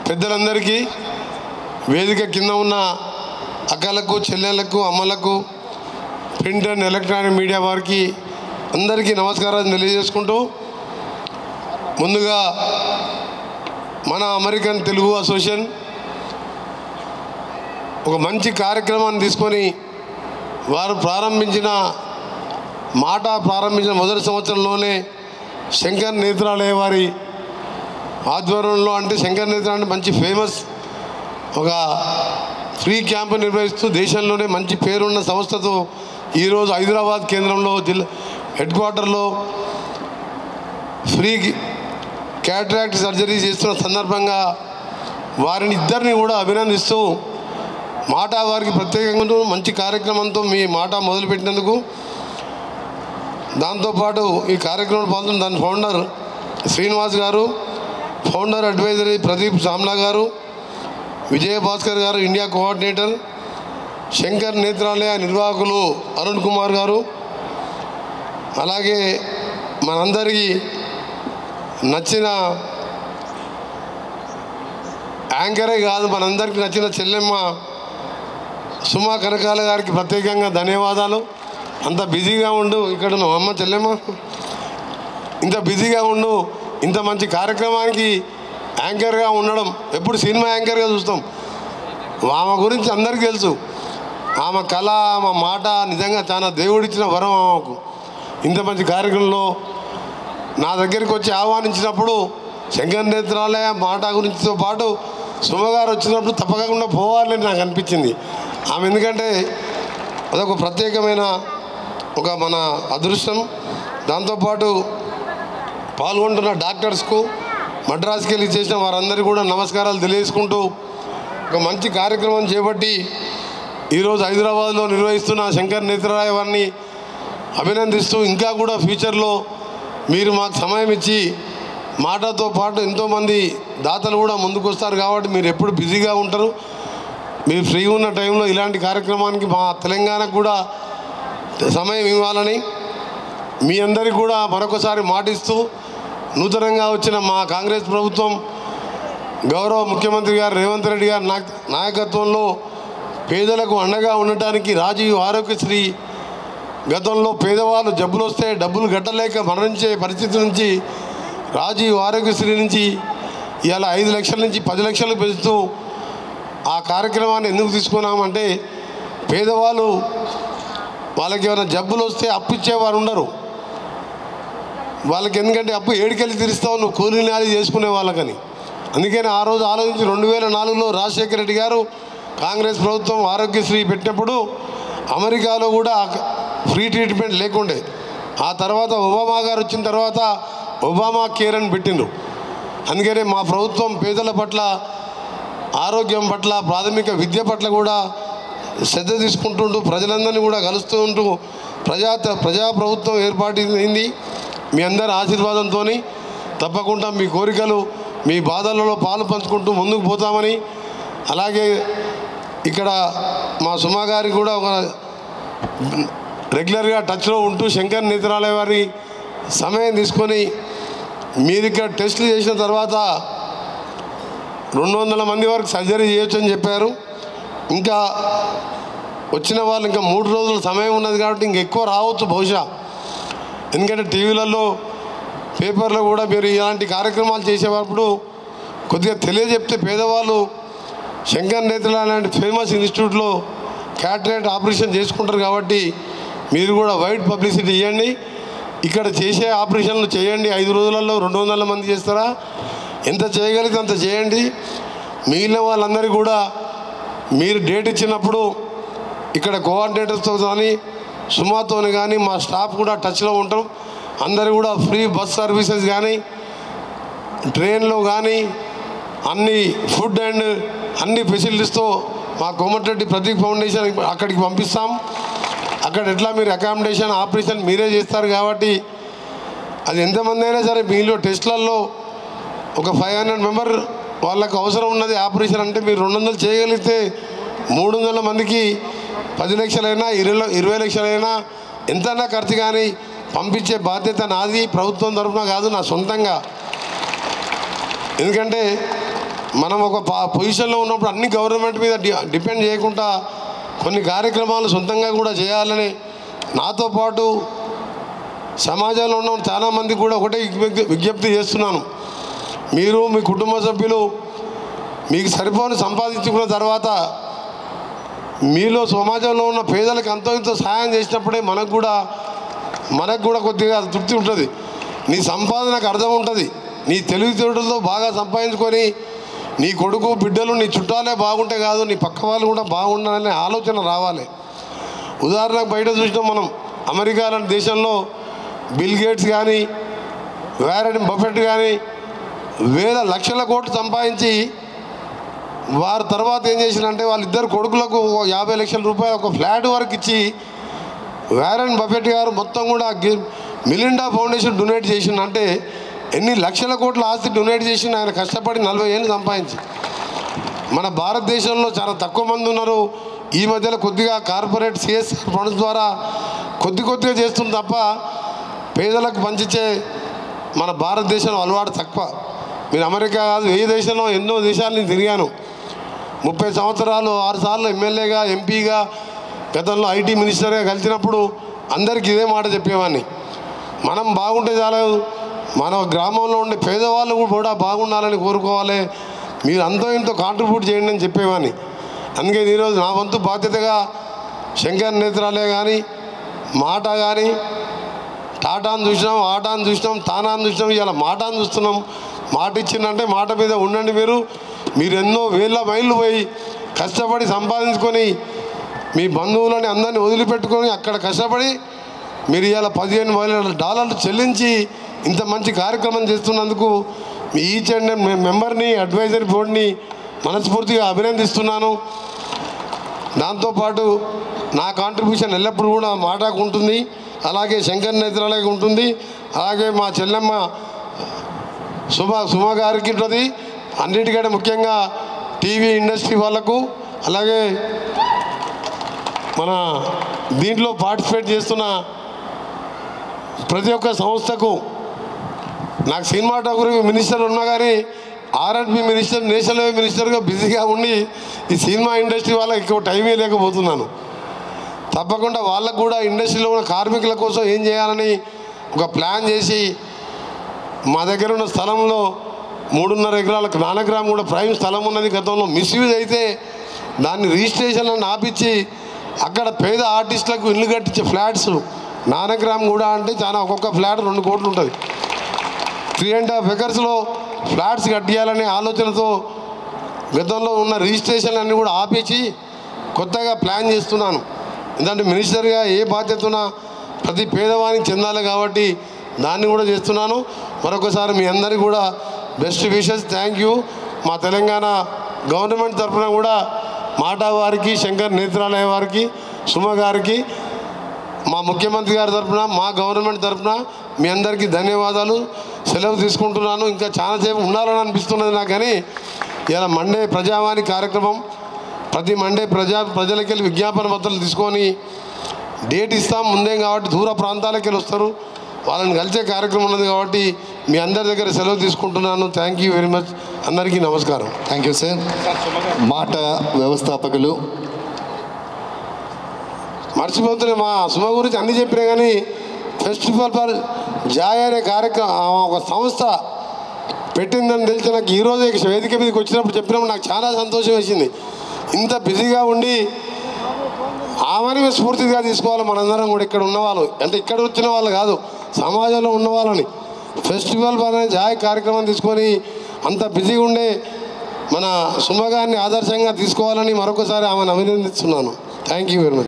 పెద్దలందరికీ, వేదిక కింద ఉన్న అక్కలకు, చెల్లెలకు, అమ్మలకు, ప్రింట్ అండ్ ఎలక్ట్రానిక్ మీడియా వారికి అందరికీ నమస్కారాలు తెలియజేసుకుంటూ, ముందుగా మన అమెరికన్ తెలుగు అసోసియేషన్ ఒక మంచి కార్యక్రమాన్ని తీసుకొని వారు ప్రారంభించిన మొదటి సంవత్సరంలోనే శంకర్ నేత్రాలయ వారి ఆధ్వర్యంలో, అంటే శంకర్ నేత్రాలయ అంటే మంచి ఫేమస్ ఒక ఫ్రీ క్యాంపు నిర్వహిస్తూ దేశంలోనే మంచి పేరున్న సంస్థతో ఈరోజు హైదరాబాద్ కేంద్రంలో హెడ్ క్వార్టర్లో ఫ్రీ క్యాటరాక్ట్ సర్జరీ చేస్తున్న సందర్భంగా వారిని ఇద్దరిని కూడా అభినందిస్తూ మాటా వారికి ప్రత్యేకంగా మంచి కార్యక్రమంతో మీ మాట మొదలుపెట్టినందుకు, దాంతోపాటు ఈ కార్యక్రమంలో పాల్గొన్న దాని ఫౌండర్ శ్రీనివాస్ గారు, ఫౌండర్ అడ్వైజరీ ప్రదీప్ సామ్లా గారు, విజయభాస్కర్ గారు ఇండియా కోఆర్డినేటర్, శంకర్ నేత్రాలయ నిర్వాహకులు అరుణ్ కుమార్ గారు, అలాగే మనందరికీ నచ్చిన యాంకరే కాదు మనందరికీ నచ్చిన చెల్లెమ్మ సుమా కనకాల గారికి ప్రత్యేకంగా ధన్యవాదాలు. అంత బిజీగా ఉండు ఇక్కడ అమ్మ చెల్లెమ్మ ఇంత బిజీగా ఉండు, ఇంత మంచి కార్యక్రమానికి యాంకర్గా ఉండడం, ఎప్పుడు సినిమా యాంకర్గా చూస్తాం. ఆమె గురించి అందరికీ తెలుసు. ఆమె కళ, ఆమె మాట నిజంగా చాలా దేవుడిచ్చిన వరం ఆమెకు. ఇంత మంచి కార్యక్రమంలో నా దగ్గరికి వచ్చి ఆహ్వానించినప్పుడు శంకర్ నేత్రాలయ మాట గురించితో పాటు సుమగారు వచ్చినప్పుడు తప్పకుండా పోవాలని నాకు అనిపించింది. ఆమె ఎందుకంటే అదొక ప్రత్యేకమైన ఒక మన అదృష్టం. దాంతోపాటు పాల్గొంటున్న డాక్టర్స్కు, మద్రాసుకి వెళ్ళి చేసిన వారందరికీ కూడా నమస్కారాలు తెలియజేసుకుంటూ, ఒక మంచి కార్యక్రమం చేపట్టి ఈరోజు హైదరాబాద్లో నిర్వహిస్తున్న శంకర్ నేత్రాలయ వారిని అభినందిస్తూ, ఇంకా కూడా ఫ్యూచర్లో మీరు మాకు సమయం ఇచ్చి మాటతో పాటు ఎంతోమంది దాతలు కూడా ముందుకు వస్తారు కాబట్టి మీరు ఎప్పుడు బిజీగా ఉంటారు. మీరు ఫ్రీ ఉన్న టైంలో ఇలాంటి కార్యక్రమానికి మా తెలంగాణకు కూడా సమయం ఇవ్వాలని మీ అందరికీ కూడా మరొకసారి మాటిస్తూ, నూతనంగా వచ్చిన మా కాంగ్రెస్ ప్రభుత్వం గౌరవ ముఖ్యమంత్రి గారు రేవంత్ రెడ్డి గారి నాయకత్వంలో పేదలకు అండగా ఉండటానికి రాజీవ్ ఆరోగ్యశ్రీ, గతంలో పేదవాళ్ళు జబ్బులు వస్తే డబ్బులు కట్టలేక మరణించే పరిస్థితి నుంచి రాజీవ్ ఆరోగ్యశ్రీ నుంచి ఇవాళ 5 లక్షల నుంచి 10 లక్షలు పెంచుతూ ఆ కార్యక్రమాన్ని ఎందుకు తీసుకున్నామంటే, పేదవాళ్ళు వాళ్ళకి ఏమైనా జబ్బులు వస్తే అప్పు ఇచ్చేవారు ఉండరు. వాళ్ళకి ఎందుకంటే అప్పు ఏడికెళ్ళి తీరుస్తావు, నువ్వు కూలీ నాలి చేసుకునే వాళ్ళకని. అందుకని ఆ రోజు ఆలోచించి 2004లో రాజశేఖర రెడ్డి గారు కాంగ్రెస్ ప్రభుత్వం ఆరోగ్యశ్రీ పెట్టినప్పుడు అమెరికాలో కూడా ఫ్రీ ట్రీట్మెంట్ లేకుండే. ఆ తర్వాత ఒబామా గారు వచ్చిన తర్వాత ఒబామా కేర్ అని పెట్టిండ్రు. అందుకనే మా ప్రభుత్వం పేదల పట్ల, ఆరోగ్యం పట్ల, ప్రాథమిక విద్య పట్ల కూడా శ్రద్ధ తీసుకుంటుంటూ ప్రజలందరినీ కూడా కలుస్తూ ఉంటూ ప్రజాప్రభుత్వం ఏర్పాటైంది. మీ అందరి ఆశీర్వాదంతో తప్పకుండా మీ కోరికలు, మీ బాధలలో పాలు పంచుకుంటూ ముందుకు పోతామని, అలాగే ఇక్కడ మా సుమా గారికి కూడా ఒక రెగ్యులర్గా టచ్లో ఉంటూ శంకర్ నేత్రాలయ వారి సమయం తీసుకొని మీరు ఇక్కడ టెస్టులు చేసిన తర్వాత 200 మంది వరకు సర్జరీ చేయొచ్చు అని చెప్పారు. ఇంకా వచ్చిన వాళ్ళు ఇంకా 3 రోజుల సమయం ఉన్నది కాబట్టి ఇంక ఎక్కువ రావచ్చు బహుశా. ఎందుకంటే టీవీలలో, పేపర్లో కూడా మీరు ఇలాంటి కార్యక్రమాలు చేసేటప్పుడు కొద్దిగా తెలియజెప్తే పేదవాళ్ళు శంకర్ నేత్రాలయ లాంటి ఫేమస్ ఇన్స్టిట్యూట్లో క్యాటరాక్ట్ ఆపరేషన్ చేసుకుంటారు. కాబట్టి మీరు కూడా వైడ్ పబ్లిసిటీ ఇవ్వండి. ఇక్కడ చేసే ఆపరేషన్లు చేయండి. 5 రోజులలో 200 మంది చేస్తారా? ఎంత చేయగలిగితే అంత చేయండి. మిగిలిన వాళ్ళందరికీ కూడా మీరు డేట్ ఇచ్చినప్పుడు ఇక్కడ కోఆర్డినేటర్స్తో కానీ సుమాతో కానీ మా స్టాఫ్ కూడా టచ్లో ఉంటాం. అందరూ కూడా ఫ్రీ బస్ సర్వీసెస్ కానీ, ట్రైన్లో కానీ అన్ని ఫుడ్ అండ్ అన్ని ఫెసిలిటీస్తో మా కోమటిరెడ్డి ప్రదీప్ ఫౌండేషన్ అక్కడికి పంపిస్తాం. అక్కడ ఎట్లా మీరు అకామిడేషన్, ఆపరేషన్ మీరే చేస్తారు కాబట్టి అది ఎంతమంది అయినా సరే మీలో టెస్ట్లలో ఒక 500 మెంబర్ వాళ్ళకు అవసరం ఉన్నది ఆపరేషన్ అంటే మీరు 200 చేయగలిగితే 300 మందికి 10 లక్షలైనా 20 లక్షలైనా ఎంతైనా ఖర్చు కానీ పంపించే బాధ్యత నాది, ప్రభుత్వం తరఫున కాదు, నా సొంతంగా. ఎందుకంటే మనం ఒక పొజిషన్లో ఉన్నప్పుడు అన్ని గవర్నమెంట్ మీద డిపెండ్ చేయకుండా కొన్ని కార్యక్రమాలు సొంతంగా కూడా చేయాలని నాతో పాటు సమాజంలో ఉన్న చాలామంది కూడా ఒకటే విజ్ఞప్తి చేస్తున్నాను. మీరు మీ కుటుంబ సభ్యులు మీకు సరిపోని సంపాదించుకున్న తర్వాత మీలో సమాజంలో ఉన్న పేదలకు అంతో ఇంతో సహాయం చేసినప్పుడే మనకు కూడా కొద్దిగా తృప్తి ఉంటుంది. నీ సంపాదనకు అర్థం ఉంటుంది. నీ తెలివితేటలతో బాగా సంపాదించుకొని నీ కొడుకు బిడ్డలు నీ చుట్టాలే బాగుంటే కాదు, నీ పక్క వాళ్ళు కూడా బాగుండాలనే ఆలోచన రావాలి. ఉదాహరణకు బయట చూసినాం మనం, అమెరికా లాంటి దేశంలో బిల్ గేట్స్ కానీ వారెన్ బఫెట్ కానీ వేల లక్షల కోట్లు సంపాదించి వారి తర్వాత ఏం చేసినంటే వాళ్ళిద్దరు కొడుకులకు 50 లక్షల రూపాయలు ఒక ఫ్లాట్ వరకు ఇచ్చి వారెన్ బఫెట్ గారు మొత్తం కూడా మిలిండా ఫౌండేషన్ డొనేట్ చేసిండు. అంటే ఎన్ని లక్షల కోట్ల ఆస్తి డొనేట్ చేసిండు ఆయన కష్టపడి 40 ఏళ్ళు సంపాదించి. మన భారతదేశంలో చాలా తక్కువ మంది ఉన్నారు. ఈ మధ్యలో కొద్దిగా కార్పొరేట్ సిఎస్ఆర్ ఫండ్స్ ద్వారా కొద్దిగా చేస్తుంది తప్ప పేదలకు పంచిచ్చే మన భారతదేశంలో అలవాటు తక్కువ. మీరు అమెరికా కాదు, ఏ దేశంలో ఎన్నో దేశాలు నేను తిరిగాను. 30 సంవత్సరాలు 6 సార్లు ఎమ్మెల్యేగా, ఎంపీగా, గతంలో ఐటీ మినిస్టర్గా కలిసినప్పుడు అందరికీ ఇదే మాట చెప్పేవాడిని. మనం బాగుంటే చాలా, మన గ్రామంలో ఉండే పేదవాళ్ళు కూడా బాగుండాలని కోరుకోవాలి. మీరు అంతో ఇంతో కాంట్రిబ్యూట్ చేయండి అని చెప్పేవాడిని. అందుకే ఈరోజు నా వంతు బాధ్యతగా శంకర్ నేత్రాలయ కానీ, మాట కానీ, టాటాను చూసినాం, ఆటాను చూసినాం, తానాను చూసినాం, ఇలా మాటాను చూస్తున్నాం. మాట ఇచ్చిందంటే మాట మీద ఉండండి. మీరు ఎన్నో వేల మైళ్ళు పోయి కష్టపడి సంపాదించుకొని మీ బంధువులని అందరినీ వదిలిపెట్టుకొని అక్కడ కష్టపడి మీరు ఇలా $15,000 చెల్లించి ఇంత మంచి కార్యక్రమం చేస్తున్నందుకు మీ ఈచ్ అండ్ మెంబర్ని, అడ్వైజరీ బోర్డుని మనస్ఫూర్తిగా అభినందిస్తున్నాను. దాంతోపాటు నా కాంట్రిబ్యూషన్ ఎల్లప్పుడూ కూడా మాటకు ఉంటుంది, అలాగే శంకర్ నేత్రాలయకు ఉంటుంది, అలాగే మా చెల్లెమ్మ సుమ గారికి ఉంటుంది. అన్నిటికంటే ముఖ్యంగా టీవీ ఇండస్ట్రీ వాళ్ళకు, అలాగే మన దీంట్లో పార్టిసిపేట్ చేస్తున్న ప్రతి ఒక్క సంస్థకు. నాకు సినిమాటోగ్రఫీ మినిస్టర్ ఉన్నా కానీ R&B మినిస్టర్, నేషనల్ హైవే మినిస్టర్గా బిజీగా ఉండి ఈ సినిమా ఇండస్ట్రీ వాళ్ళకి ఎక్కువ టైమే లేకపోతున్నాను. తప్పకుండా వాళ్ళకు కూడా ఇండస్ట్రీలో ఉన్న కార్మికుల కోసం ఏం చేయాలని ఒక ప్లాన్ చేసి మా దగ్గర ఉన్న స్థలంలో 3.5 ఎకరాలకు నానగ్రామ్ కూడా ప్రైమ్ స్థలం ఉన్నది. గతంలో మిస్యూజ్ అయితే దాన్ని రిజిస్ట్రేషన్ అని ఆపించి అక్కడ పేద ఆర్టిస్టులకు ఇల్లు కట్టించే ఫ్లాట్స్ నానగ్రామ్ కూడా అంటే చాలా, ఒక్కొక్క ఫ్లాట్ 2 కోట్లు ఉంటుంది. 3.5 ఎకర్స్లో ఫ్లాట్స్ కట్టియాలనే ఆలోచనతో గతంలో ఉన్న రిజిస్ట్రేషన్ అన్నీ కూడా ఆపేసి కొత్తగా ప్లాన్ చేస్తున్నాను. ఎందుకంటే మినిస్టర్గా ఏ బాధ్యత ఉన్నా ప్రతి పేదవానికి చెందాలి కాబట్టి దాన్ని కూడా చేస్తున్నాను. మరొకసారి మీ అందరికీ కూడా బెస్ట్ విషెస్. Thank you. మా తెలంగాణ గవర్నమెంట్ తరఫున కూడా మాటా వారికి, శంకర్ నేత్రాలయ వారికి, సుమ గారికి, మా ముఖ్యమంత్రి గారి తరఫున, మా గవర్నమెంట్ తరఫున మీ అందరికీ ధన్యవాదాలు. సెలవు తీసుకుంటున్నాను. ఇంకా చాలాసేపు ఉండాలని అనిపిస్తున్నది నాకు. కానీ ఇలా మండే ప్రజావాణి కార్యక్రమం ప్రతి మండే ప్రజలకి వెళ్ళి విజ్ఞాపన పత్రాలు తీసుకొని డేట్ ఇస్తాం ముందే కాబట్టి దూర ప్రాంతాలకు వెళ్ళి వస్తారు, వాళ్ళని కలిసే కార్యక్రమం ఉన్నది కాబట్టి మీ అందరి దగ్గర సెలవు తీసుకుంటున్నాను. Thank you very much. అందరికీ నమస్కారం. Thank you sir. మాట వ్యవస్థాపకులు మర్చిపోతున్నాయి. మా సుమ గురించి అన్నీ చెప్పినా కానీ ఫెస్టివల్ ఫర్ జాయ్ అనే కార్యక్రమం ఒక సంస్థ పెట్టిందని తెలిసి నాకు ఈరోజు వేదిక మీదకి వచ్చినప్పుడు చెప్పినప్పుడు నాకు చాలా సంతోషం వేసింది. ఇంత బిజీగా ఉండి ఆమెని స్ఫూర్తిగా తీసుకోవాలి మనందరం కూడా. ఇక్కడ ఉన్నవాళ్ళు అంటే ఇక్కడ వచ్చిన వాళ్ళు కాదు, సమాజంలో ఉన్న వాళ్ళని ఫెస్టివల్ ఫర్ జాయ్ కార్యక్రమం తీసుకొని అంత బిజీగా ఉండే మన సుమ గారిని ఆదర్శంగా తీసుకోవాలని మరొకసారి ఆమెను అభినందిస్తున్నాను. Thank you very much.